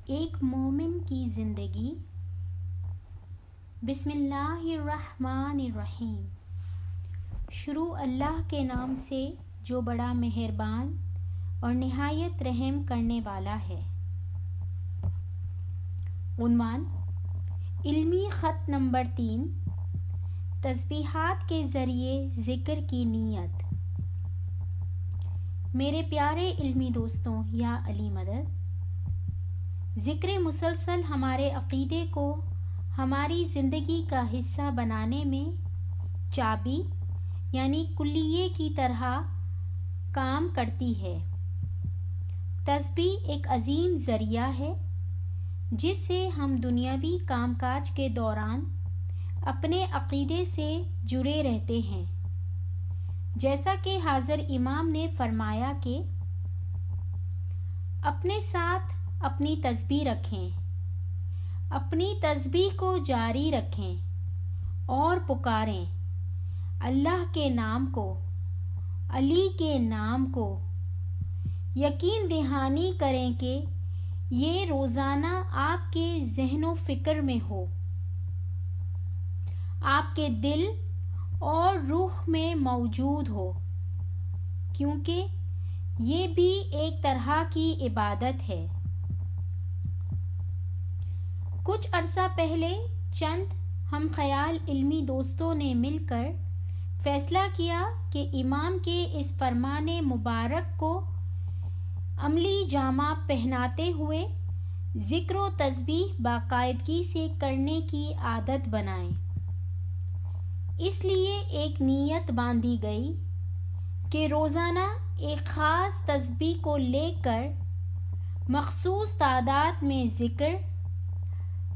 ایک مومن کی زندگی۔ بسم اللہ الرحمن الرحیم۔ شروع اللہ کے نام سے جو بڑا مہربان اور نہایت رحم کرنے والا ہے۔ عنوان: علمی خط نمبر 3، تسبیحات کے ذریعے ذکر کی نیت۔ میرے پیارے علمی دوستوں یا علی مدد، ذکر مسلسل ہمارے عقیدے کو ہماری زندگی کا حصہ بنانے میں چابی یعنی کلیے کی طرح کام کرتی ہے۔ تسبیح ایک عظیم ذریعہ ہے جس سے ہم دنیاوی کام کاج کے دوران اپنے عقیدے سے جڑے رہتے ہیں۔ جیسا کہ حاضر امام نے فرمایا کہ اپنے ساتھ اپنی تسبیح رکھیں، اپنی تسبیح کو جاری رکھیں اور پکاریں اللہ کے نام کو، علی کے نام کو۔ یقین دہانی کریں کہ یہ روزانہ آپ کے ذہن و فکر میں ہو، آپ کے دل اور روح میں موجود ہو، کیونکہ یہ بھی ایک طرح کی عبادت ہے۔ کچھ عرصہ پہلے چند ہم خیال علمی دوستوں نے مل کر فیصلہ کیا کہ امام کے اس فرمان مبارک کو عملی جامہ پہناتے ہوئے ذکر و تسبیح باقاعدگی سے کرنے کی عادت بنائیں۔ اس لیے ایک نیت باندھی گئی کہ روزانہ ایک خاص تسبیح کو لے کر مخصوص تعداد میں ذکر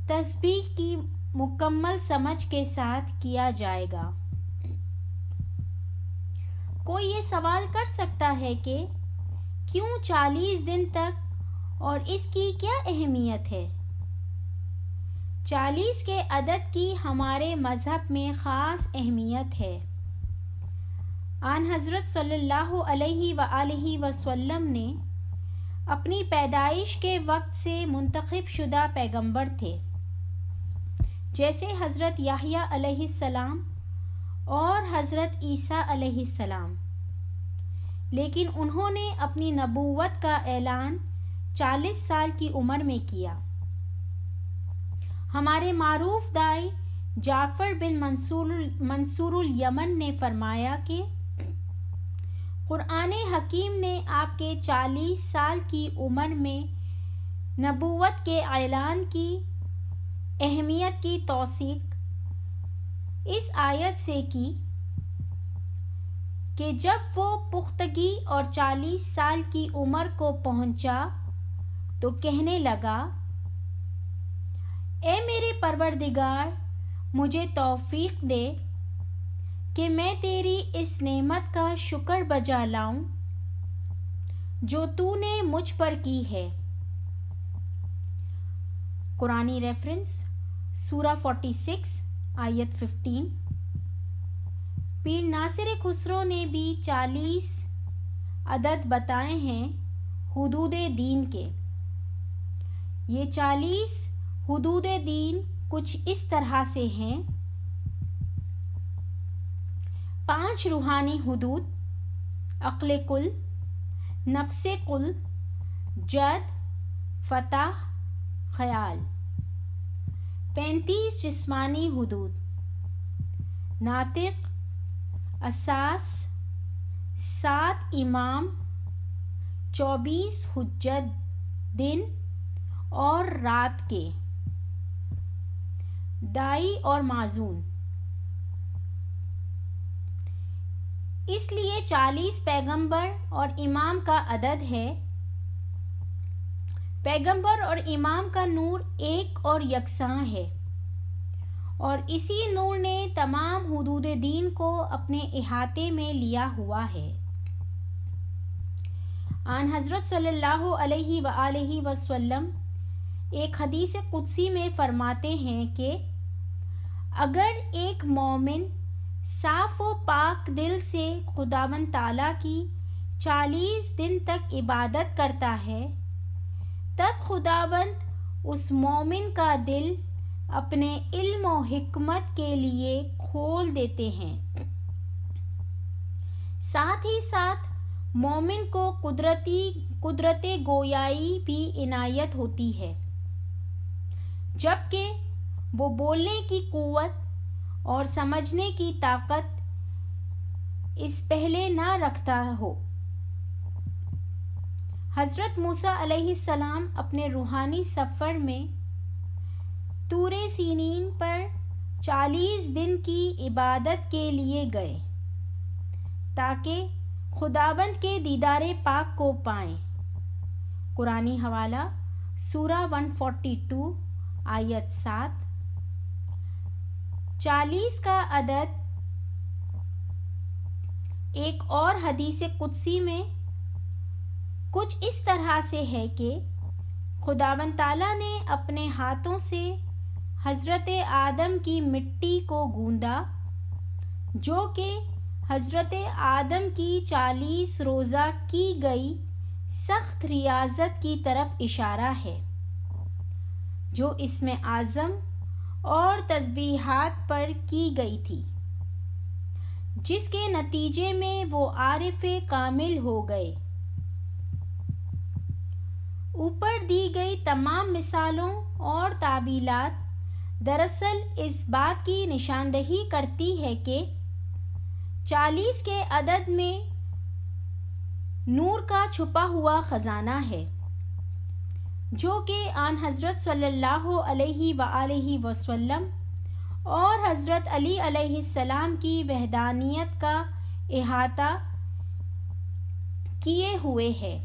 تسبیح کی مکمل سمجھ کے ساتھ کیا جائے گا۔ کوئی یہ سوال کر سکتا ہے کہ کیوں 40 دن تک اور اس کی کیا اہمیت ہے؟ 40 کے عدد کی ہمارے مذہب میں خاص اہمیت ہے۔ آن حضرت صلی اللہ علیہ وآلہ وسلم نے اپنی پیدائش کے وقت سے منتخب شدہ پیغمبر تھے، جیسے حضرت یحییٰ علیہ السلام اور حضرت عیسیٰ علیہ السلام، لیکن انہوں نے اپنی نبوت کا اعلان 40 سال کی عمر میں کیا۔ ہمارے معروف دائی جعفر بن منصور الیمن نے فرمایا کہ قرآن حکیم نے آپ کے 40 سال کی عمر میں نبوت کے اعلان کی اہمیت کی توثیق اس آیت سے کی کہ جب وہ پختگی اور 40 سال کی عمر کو پہنچا تو کہنے لگا: اے میرے پروردگار، مجھے توفیق دے کہ میں تیری اس نعمت کا شکر بجا لاؤں جو تو نے مجھ پر کی ہے۔ قرآنی ریفرنس سورہ 46 آیت 15۔ پیر ناصر خسرو نے بھی 40 عدد بتائے ہیں حدود دین کے۔ یہ 40 حدود دین کچھ اس طرح سے ہیں: 5 روحانی حدود، عقل کل، نفس کل، جد، فتح، خیال۔ 35 جسمانی حدود، ناطق، اساس، 7 امام، 24 حجت دن اور رات کے، دائی اور معزون۔ اس لیے 40 پیغمبر اور امام کا عدد ہے۔ پیغمبر اور امام کا نور ایک اور یکساں ہے، اور اسی نور نے تمام حدود دین کو اپنے احاطے میں لیا ہوا ہے۔ آن حضرت صلی اللہ علیہ وآلہ وسلم ایک حدیث قدسی میں فرماتے ہیں کہ اگر ایک مومن صاف و پاک دل سے خداوند تعالیٰ کی 40 دن تک عبادت کرتا ہے، تب خداوند اس مومن کا دل اپنے علم و حکمت کے لیے کھول دیتے ہیں۔ ساتھ ہی ساتھ مومن کو قدرت گویائی بھی عنایت ہوتی ہے، جبکہ وہ بولنے کی قوت اور سمجھنے کی طاقت اس پہلے نہ رکھتا ہو۔ حضرت موسیٰ علیہ السلام اپنے روحانی سفر میں طور سینین پر 40 دن کی عبادت کے لیے گئے تاکہ خداوند کے دیدار پاک کو پائیں۔ قرآنی حوالہ سورہ 142 آیت 7۔ 40 کا عدد ایک اور حدیث قدسی میں کچھ اس طرح سے ہے کہ خداوند تعالیٰ نے اپنے ہاتھوں سے حضرت آدم کی مٹی کو گوندا، جو کہ حضرت آدم کی 40 روزہ کی گئی سخت ریاضت کی طرف اشارہ ہے، جو اسم اعظم اور تسبیحات پر کی گئی تھی، جس کے نتیجے میں وہ عارف کامل ہو گئے۔ اوپر دی گئی تمام مثالوں اور تعبیلات دراصل اس بات کی نشاندہی کرتی ہے کہ 40 کے عدد میں نور کا چھپا ہوا خزانہ ہے، جو کہ آن حضرت صلی اللہ علیہ وآلہ وسلم اور حضرت علی علیہ السلام کی وحدانیت کا احاطہ کیے ہوئے ہے۔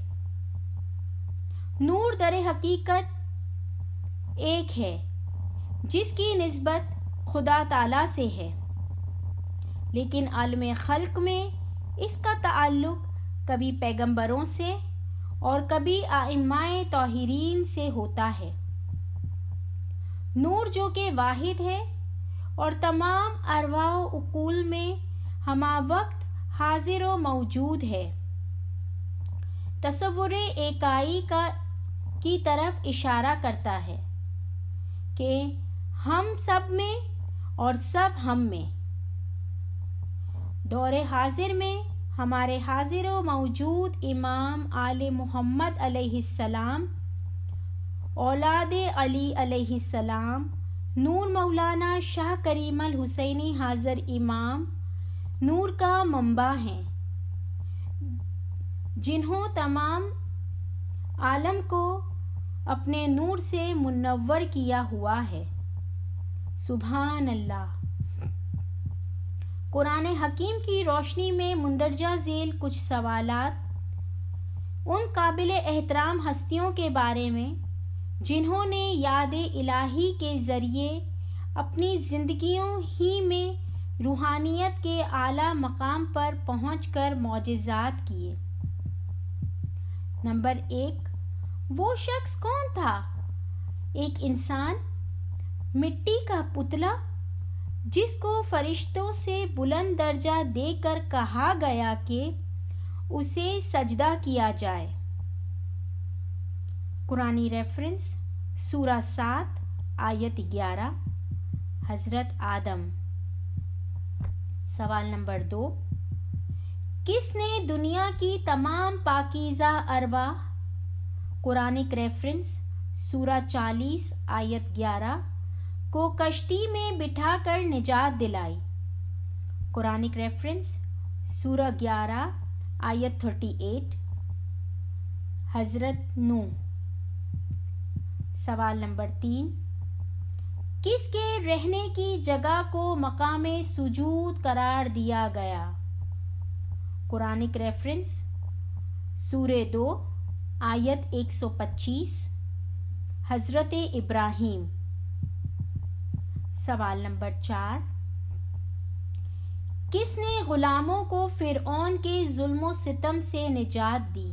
نور در حقیقت ایک ہے، جس کی نسبت خدا تعالیٰ سے ہے، لیکن عالم خلق میں اس کا تعلق کبھی پیغمبروں سے اور کبھی ائمہ طاہرین سے ہوتا ہے۔ نور جو کہ واحد ہے اور تمام ارواح و عقول میں ہمہ وقت حاضر و موجود ہے، تصور ایکائی کی طرف اشارہ کرتا ہے کہ ہم سب میں اور سب ہم میں۔ دور حاضر میں ہمارے حاضر و موجود امام آل محمد علیہ السلام، اولاد علی علیہ السلام، نور مولانا شاہ کریم الحسینی حاضر امام نور کا منبع ہیں، جنہوں تمام عالم کو اپنے نور سے منور کیا ہوا ہے۔ سبحان اللہ۔ قرآن حکیم کی روشنی میں مندرجہ ذیل کچھ سوالات ان قابل احترام ہستیوں کے بارے میں جنہوں نے یاد الہی کے ذریعے اپنی زندگیوں ہی میں روحانیت کے اعلیٰ مقام پر پہنچ کر معجزات کیے۔ نمبر 1، وہ شخص کون تھا؟ ایک انسان، مٹی کا پتلا، جس کو فرشتوں سے بلند درجہ دے کر کہا گیا کہ اسے سجدہ کیا جائے۔ قرآنی ریفرنس سورہ 7 آیت 11، حضرت آدم۔ سوال نمبر 2، کس نے دنیا کی تمام پاکیزہ ارواح، قرآنک ریفرنس سورہ 40 آیت 11، کو کشتی میں بٹھا کر نجات دلائی؟ قرآنک ریفرنس سورہ 11 آیت 38، حضرت نوح۔ سوال نمبر 3، کس کے رہنے کی جگہ کو مقام سجود قرار دیا گیا؟ قرآنک ریفرنس سورہ 2 آیت 125، حضرت ابراہیم۔ سوال نمبر 4، کس نے غلاموں کو فرعون کے ظلم و ستم سے نجات دی؟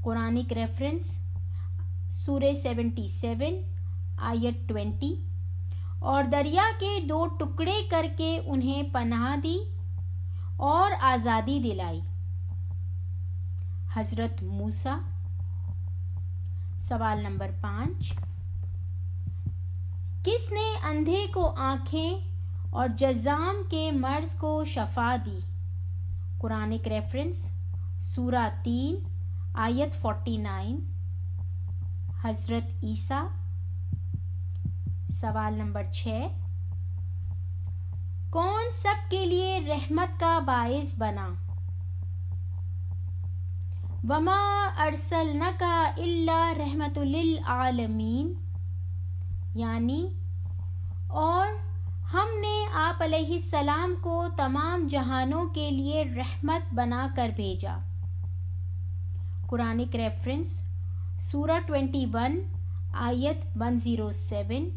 قرآنک ریفرنس سورہ 77 آیت 20، اور دریا کے 2 ٹکڑے کر کے انہیں پناہ دی اور آزادی دلائی؟ حضرت موسیٰ۔ سوال نمبر 5، کس نے اندھے کو آنکھیں اور جذام کے مرض کو شفا دی؟ قرآنک ریفرنس سورہ 3 آیت 49 حضرت عیسیٰ۔ سوال نمبر 6، کون سب کے لیے رحمت کا باعث بنا؟ وما ارسلناک الا رحمت للعالمین، یعنی اور ہم نے آپ علیہ السلام کو تمام جہانوں کے لیے رحمت بنا کر بھیجا۔ قرآنک ریفرنس سورہ 21 آیت 107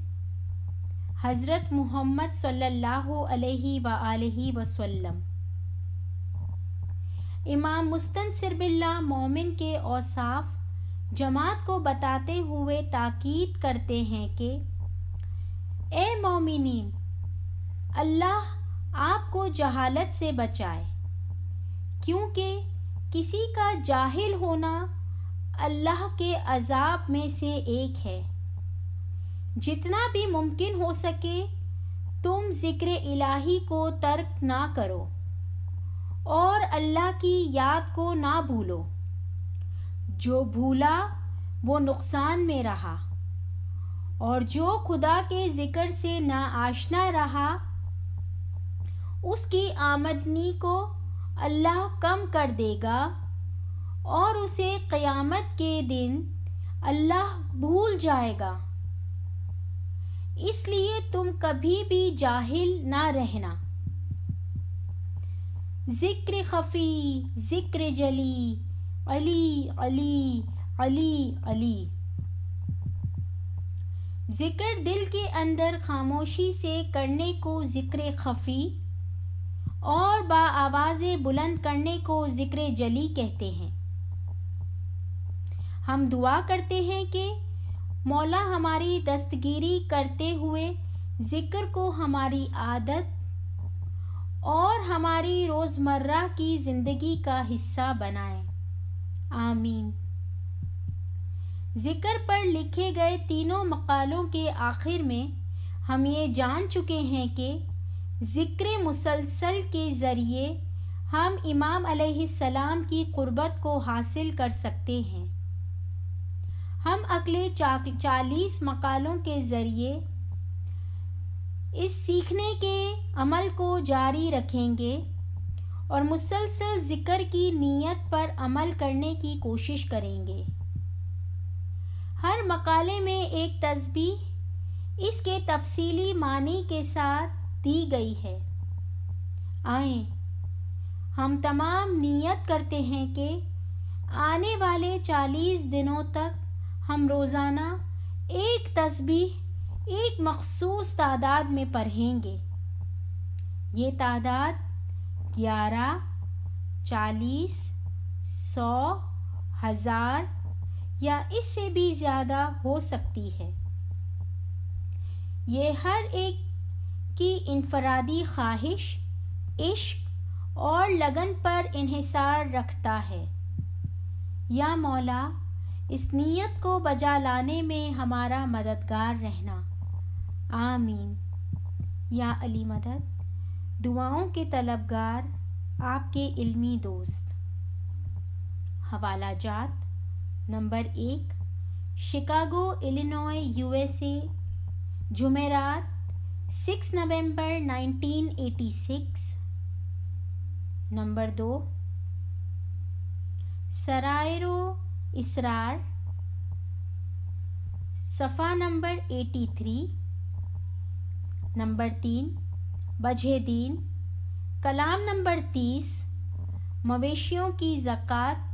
حضرت محمد صلی اللہ علیہ وآلہ وسلم۔ امام مستنصر باللہ مومن کے اوصاف جماعت کو بتاتے ہوئے تاکید کرتے ہیں کہ اے مومنین، اللہ آپ کو جہالت سے بچائے، کیونکہ کسی کا جاہل ہونا اللہ کے عذاب میں سے ایک ہے۔ جتنا بھی ممکن ہو سکے تم ذکر الہی کو ترک نہ کرو اور اللہ کی یاد کو نہ بھولو۔ جو بھولا وہ نقصان میں رہا، اور جو خدا کے ذکر سے ناآشنا رہا اس کی آمدنی کو اللہ کم کر دے گا اور اسے قیامت کے دن اللہ بھول جائے گا۔ اس لیے تم کبھی بھی جاہل نہ رہنا۔ ذکر خفی، ذکر جلی، علی علی علی علی۔ ذکر دل کے اندر خاموشی سے کرنے کو ذکر خفی اور بآواز بلند کرنے کو ذکر جلی کہتے ہیں۔ ہم دعا کرتے ہیں کہ مولا ہماری دستگیری کرتے ہوئے ذکر کو ہماری عادت اور ہماری روزمرہ کی زندگی کا حصہ بنائیں، آمین۔ ذکر پر لکھے گئے تینوں مقالوں کے آخر میں ہم یہ جان چکے ہیں کہ ذکر مسلسل کے ذریعے ہم امام علیہ السلام کی قربت کو حاصل کر سکتے ہیں۔ ہم اگلے 40 مقالوں کے ذریعے اس سیکھنے کے عمل کو جاری رکھیں گے اور مسلسل ذکر کی نیت پر عمل کرنے کی کوشش کریں گے۔ ہر مقالے میں ایک تسبیح اس کے تفصیلی معنی کے ساتھ دی گئی ہے۔ آئیں ہم تمام نیت کرتے ہیں کہ آنے والے 40 دنوں تک ہم روزانہ ایک تسبیح ایک مخصوص تعداد میں پڑھیں گے۔ یہ تعداد 11، 40، 100، 1000 یا اس سے بھی زیادہ ہو سکتی ہے۔ یہ ہر ایک کی انفرادی خواہش، عشق اور لگن پر انحصار رکھتا ہے۔ یا مولا اس نیت کو بجا لانے میں ہمارا مددگار رہنا، آمین۔ یا علی مدد، دعاؤں کے طلبگار، آپ کے علمی دوست۔ حوالہ جات: نمبر 1، شکاگو الینوائے USA، جمعرات 6 نومبر 1986۔ نمبر 2، سرائرو اسرار، صفحہ نمبر 83۔ نمبر 3، وجہ دین، کلام نمبر 30، مویشیوں کی زکوٰۃ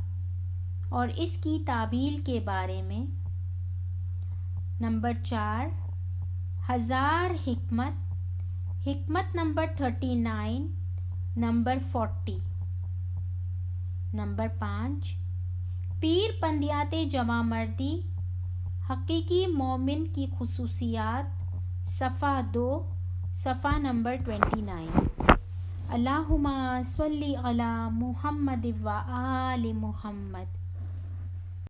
اور اس کی تعبیل کے بارے میں۔ نمبر 4، 1000 حکمت، حکمت نمبر 39، نمبر 40۔ نمبر 5، پیر پندیات جوان مردی، حقیقی مومن کی خصوصیات، صفحہ 2، صفحہ نمبر 29۔ اللہم صلی علی محمد و آل محمد۔